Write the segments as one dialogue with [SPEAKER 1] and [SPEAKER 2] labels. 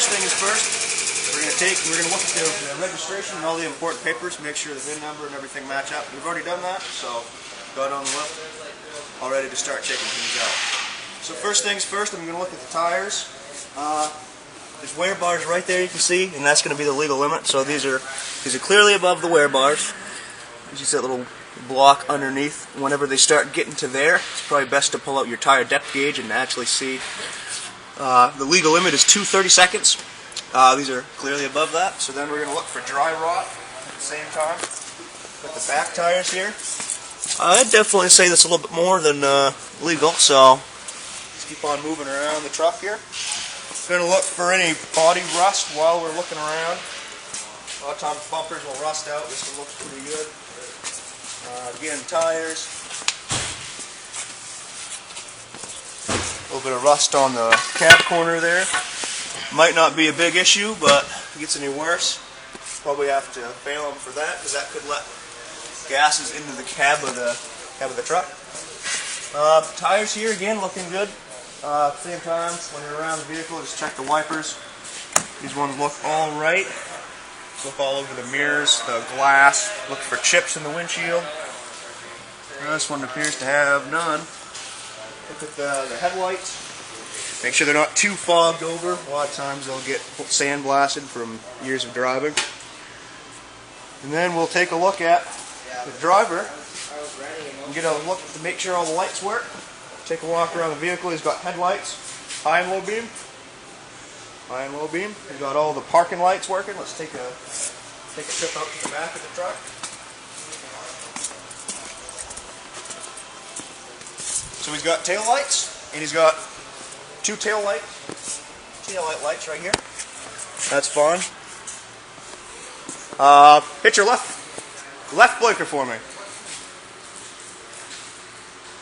[SPEAKER 1] first thing is first, we're going to look at the registration and all the important papers, make sure the VIN number and everything match up. We've already done that, so got it on the list, all ready to start checking things out. So first things first, I'm going to look at the tires. There's wear bars right there, you can see, and that's going to be the legal limit. So these are clearly above the wear bars. You see that little block underneath. Whenever they start getting to there, it's probably best to pull out your tire depth gauge and actually see. The legal limit is 2 30-seconds. These are clearly above that. So then we're going to look for dry rot at the same time. Got the back tires here. I'd definitely say that's a little bit more than legal. So let's keep on moving around the truck here. Going to look for any body rust while we're looking around. A lot of times bumpers will rust out. This one looks pretty good. Again, tires. A little bit of rust on the cab corner there. Might not be a big issue, but if it gets any worse, probably have to bail them for that, because that could let gases into the cab of the truck. Tires here again looking good. At the same time, when you're around the vehicle, just check the wipers. These ones look all right. Look all over the mirrors, the glass. Look for chips in the windshield. This one appears to have none. Look at the headlights. Make sure they're not too fogged over. A lot of times they'll get sandblasted from years of driving. And then we'll take a look at the driver and get a look to make sure all the lights work. Take a walk around the vehicle. He's got headlights, high and low beam. High and low beam. He's got all the parking lights working. Let's take a trip out to the back of the truck. So he's got tail lights, and he's got 2 tail light lights right here. That's fine. Hit your left blinker for me.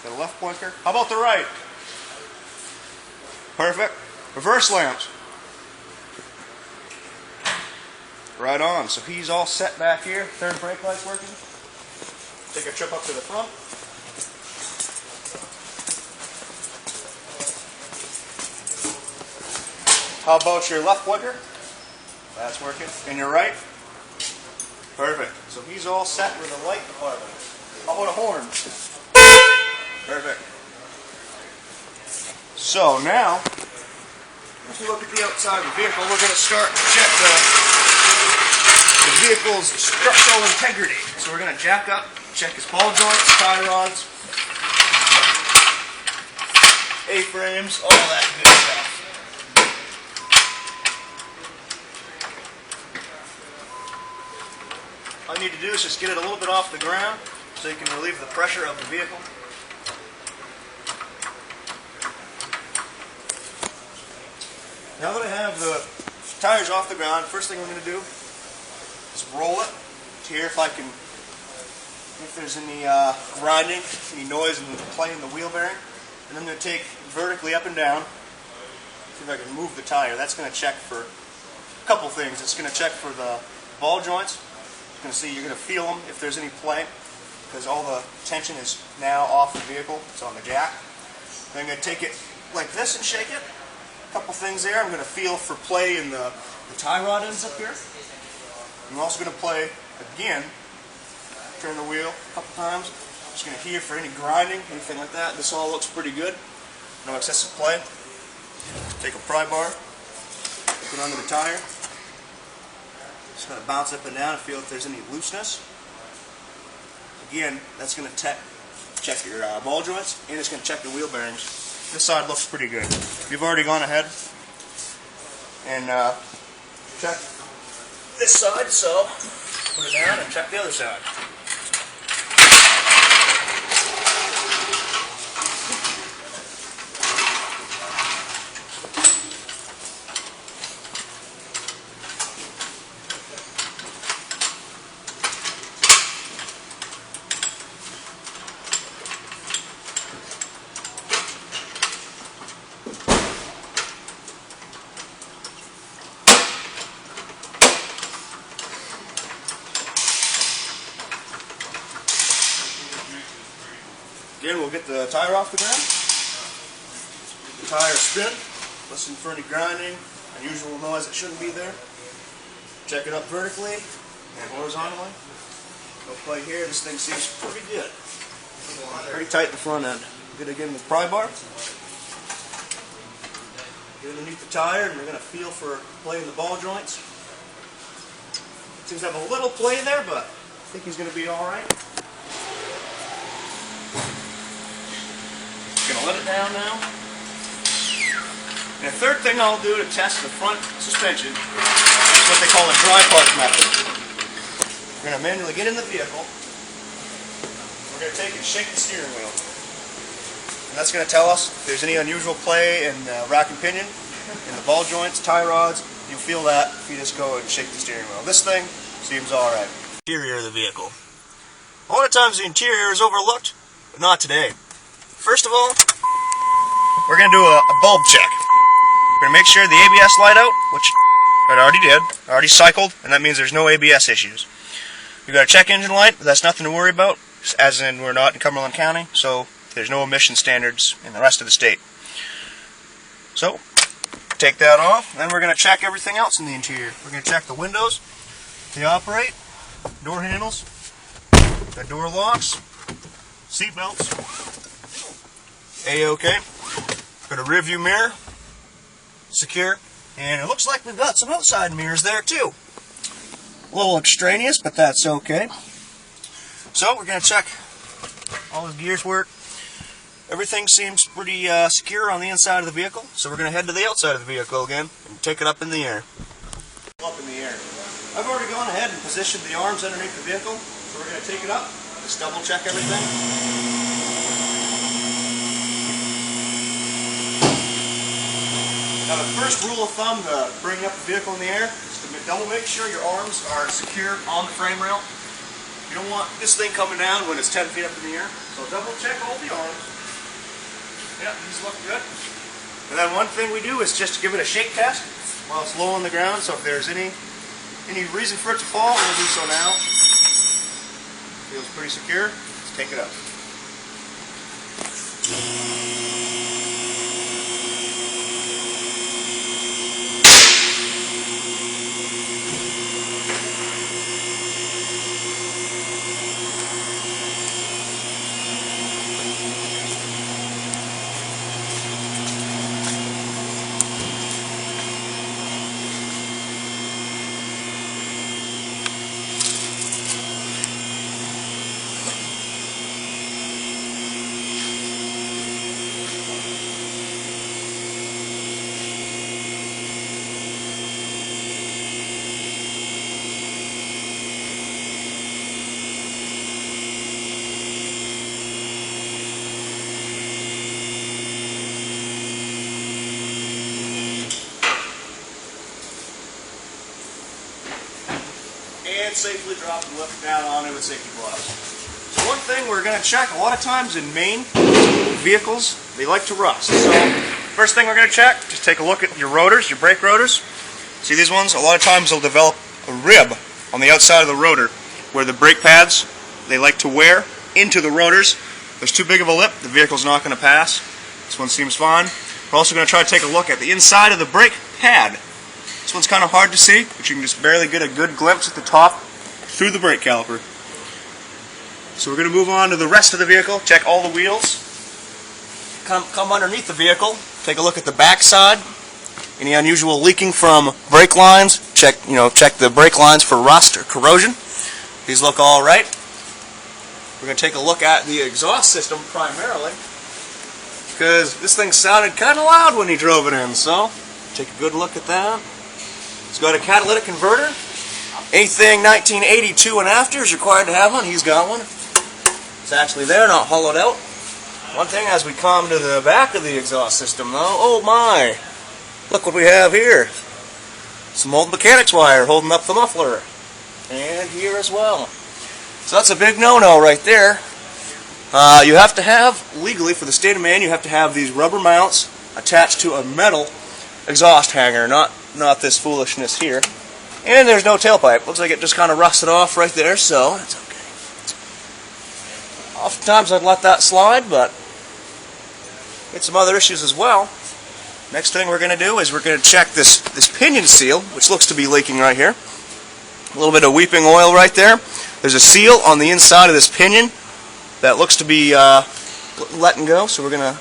[SPEAKER 1] Got a left blinker. How about the right? Perfect. Reverse lamps. Right on. So he's all set back here. Third brake light's working. Take a trip up to the front. How about your left blinker? That's working. And your right? Perfect. So he's all set with the light department. How about a horn? Perfect. So now, if we look at the outside of the vehicle, we're going to start to check the vehicle's structural integrity. So we're going to jack up, check his ball joints, tie rods, A-frames, all that good stuff. All you need to do is just get it a little bit off the ground so you can relieve the pressure of the vehicle. Now that I have the tires off the ground, first thing I'm going to do is roll it to hear if there's any grinding, any noise in playing the wheel bearing. And I'm going to take vertically up and down, see if I can move the tire. That's going to check for a couple things. It's going to check for the ball joints. You're going to feel them if there's any play, because all the tension is now off the vehicle. It's on the jack. Then I'm going to take it like this and shake it. A couple things there. I'm going to feel for play in the tie rod ends up here. I'm also going to play again. Turn the wheel a couple times. Just going to hear for any grinding, anything like that. This all looks pretty good. No excessive play. Take a pry bar, put it under the tire. Just going to bounce up and down and feel if there's any looseness. Again, that's going to check your ball joints, and it's going to check the wheel bearings. This side looks pretty good. You've already gone ahead and checked this side, so put it down and check the other side. Again, we'll get the tire off the ground. Get the tire spin. Listen for any grinding, unusual noise that shouldn't be there. Check it up vertically and horizontally. Go play here. This thing seems pretty good. Pretty tight in the front end. Good again with pry bar. Get underneath the tire and we're going to feel for playing the ball joints. Seems to have a little play there, but I think he's going to be alright. Going to let it down now. And the third thing I'll do to test the front suspension is what they call a dry park method. We're going to manually get in the vehicle. We're going to take and shake the steering wheel. And that's going to tell us if there's any unusual play in rack and pinion, in the ball joints, tie rods. You'll feel that if you just go and shake the steering wheel. This thing seems alright. Interior of the vehicle. A lot of times the interior is overlooked, but not today. First of all, we're going to do a bulb check. We're going to make sure the ABS light out, which it already did, already cycled, and that means there's no ABS issues. We've got a check engine light, but that's nothing to worry about, as in we're not in Cumberland County, so there's no emission standards in the rest of the state. So, take that off, and then we're going to check everything else in the interior. We're going to check the windows, they operate, door handles, the door locks, seat belts, A-OK. Got a rear view mirror, secure, and it looks like we've got some outside mirrors there too. A little extraneous, but that's okay. So we're going to check all the gears work. Everything seems pretty secure on the inside of the vehicle, so we're going to head to the outside of the vehicle again and take it up in the air. Up in the air. I've already gone ahead and positioned the arms underneath the vehicle, so we're going to take it up, just double check everything. Now the first rule of thumb to bring up the vehicle in the air is to double make sure your arms are secure on the frame rail. You don't want this thing coming down when it's 10 feet up in the air, so double check all the arms. Yeah, these look good. And then one thing we do is just give it a shake test while it's low on the ground, so if there's any reason for it to fall, we'll do so now. Feels pretty secure. Let's take it up. And safely drop the lift down onto with safety gloves. So one thing we're going to check, a lot of times in Maine, vehicles, they like to rust. So first thing we're going to check, just take a look at your rotors, your brake rotors. See these ones? A lot of times they'll develop a rib on the outside of the rotor where the brake pads, they like to wear into the rotors. If there's too big of a lip, the vehicle's not going to pass. This one seems fine. We're also going to try to take a look at the inside of the brake pad. This one's kind of hard to see, but you can just barely get a good glimpse at the top through the brake caliper. So we're going to move on to the rest of the vehicle, check all the wheels. Come underneath the vehicle, take a look at the back side. Any unusual leaking from brake lines, check the brake lines for rust or corrosion. These look all right. We're going to take a look at the exhaust system primarily, because this thing sounded kind of loud when he drove it in, so take a good look at that. It's got a catalytic converter. Anything 1982 and after is required to have one. He's got one. It's actually there, not hollowed out. One thing as we come to the back of the exhaust system though, oh my, look what we have here. Some old mechanics wire holding up the muffler. And here as well. So that's a big no-no right there. You have to have, legally for the state of Maine, you have to have these rubber mounts attached to a metal exhaust hanger, not this foolishness here. And there's no tailpipe. Looks like it just kind of rusted off right there, so that's okay. Oftentimes I'd let that slide, but get some other issues as well. Next thing we're going to do is we're going to check this pinion seal, which looks to be leaking right here. A little bit of weeping oil right there. There's a seal on the inside of this pinion that looks to be letting go, so we're going to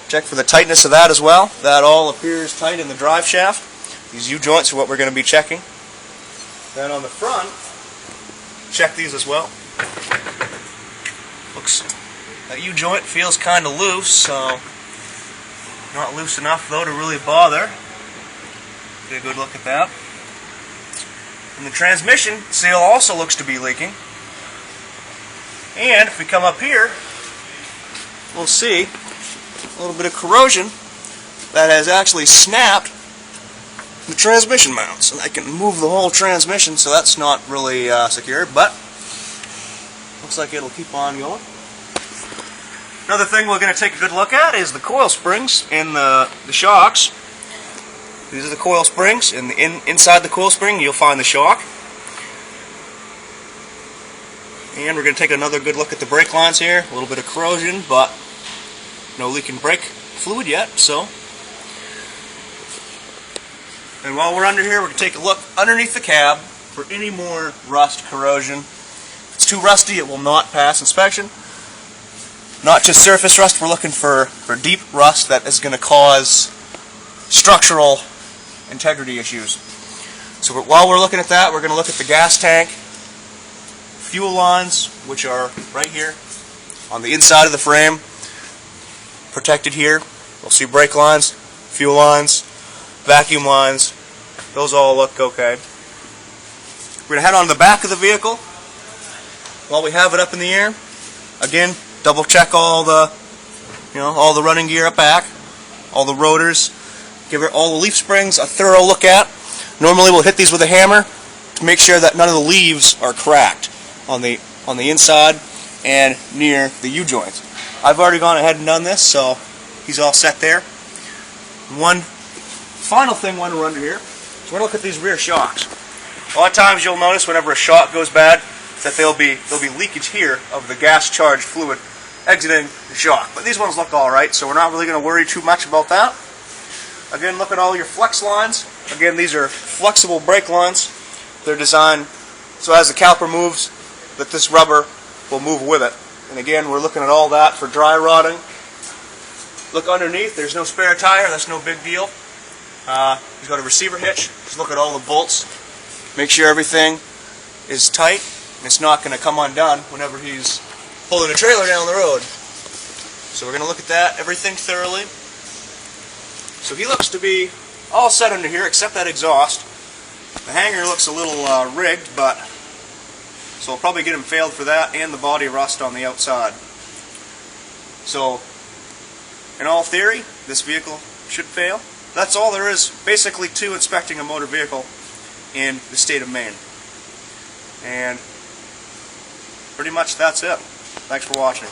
[SPEAKER 1] check for the tightness of that as well. That all appears tight in the drive shaft. These U-joints are what we're going to be checking. Then on the front, check these as well. Looks, that U-joint feels kind of loose, so not loose enough though to really bother. Get a good look at that. And the transmission seal also looks to be leaking. And if we come up here, we'll see a little bit of corrosion that has actually snapped the transmission mounts. And I can move the whole transmission, so that's not really secure, but looks like it'll keep on going. Another thing we're going to take a good look at is the coil springs and the shocks. These are the coil springs, and inside the coil spring you'll find the shock. And we're going to take another good look at the brake lines here. A little bit of corrosion, but no leaking brake fluid yet. So, and while we're under here, we're going to take a look underneath the cab for any more rust, corrosion. If it's too rusty, it will not pass inspection. Not just surface rust, we're looking for deep rust that is going to cause structural integrity issues. So while we're looking at that, we're going to look at the gas tank, fuel lines, which are right here on the inside of the frame, protected here. We'll see brake lines, fuel lines, vacuum lines. Those all look okay. We're going to head on to the back of the vehicle while we have it up in the air. Again, double check all the running gear up back, all the rotors. Give all the leaf springs a thorough look at. Normally we'll hit these with a hammer to make sure that none of the leaves are cracked on the inside and near the U-joints. I've already gone ahead and done this, so he's all set there. One final thing when we're under here is we're going to look at these rear shocks. A lot of times you'll notice whenever a shock goes bad that there'll be leakage here of the gas-charged fluid exiting the shock. But these ones look alright, so we're not really going to worry too much about that. Again, look at all your flex lines. Again, these are flexible brake lines. They're designed so as the caliper moves, that this rubber will move with it. And again, we're looking at all that for dry rotting. Look underneath, there's no spare tire, that's no big deal. He's got a receiver hitch. Just look at all the bolts. Make sure everything is tight, and it's not going to come undone whenever he's pulling a trailer down the road. So we're going to look at that, everything thoroughly. So he looks to be all set under here except that exhaust. The hanger looks a little rigged, but so we'll probably get him failed for that and the body rust on the outside. So in all theory, this vehicle should fail. That's all there is basically to inspecting a motor vehicle in the state of Maine. And pretty much that's it. Thanks for watching.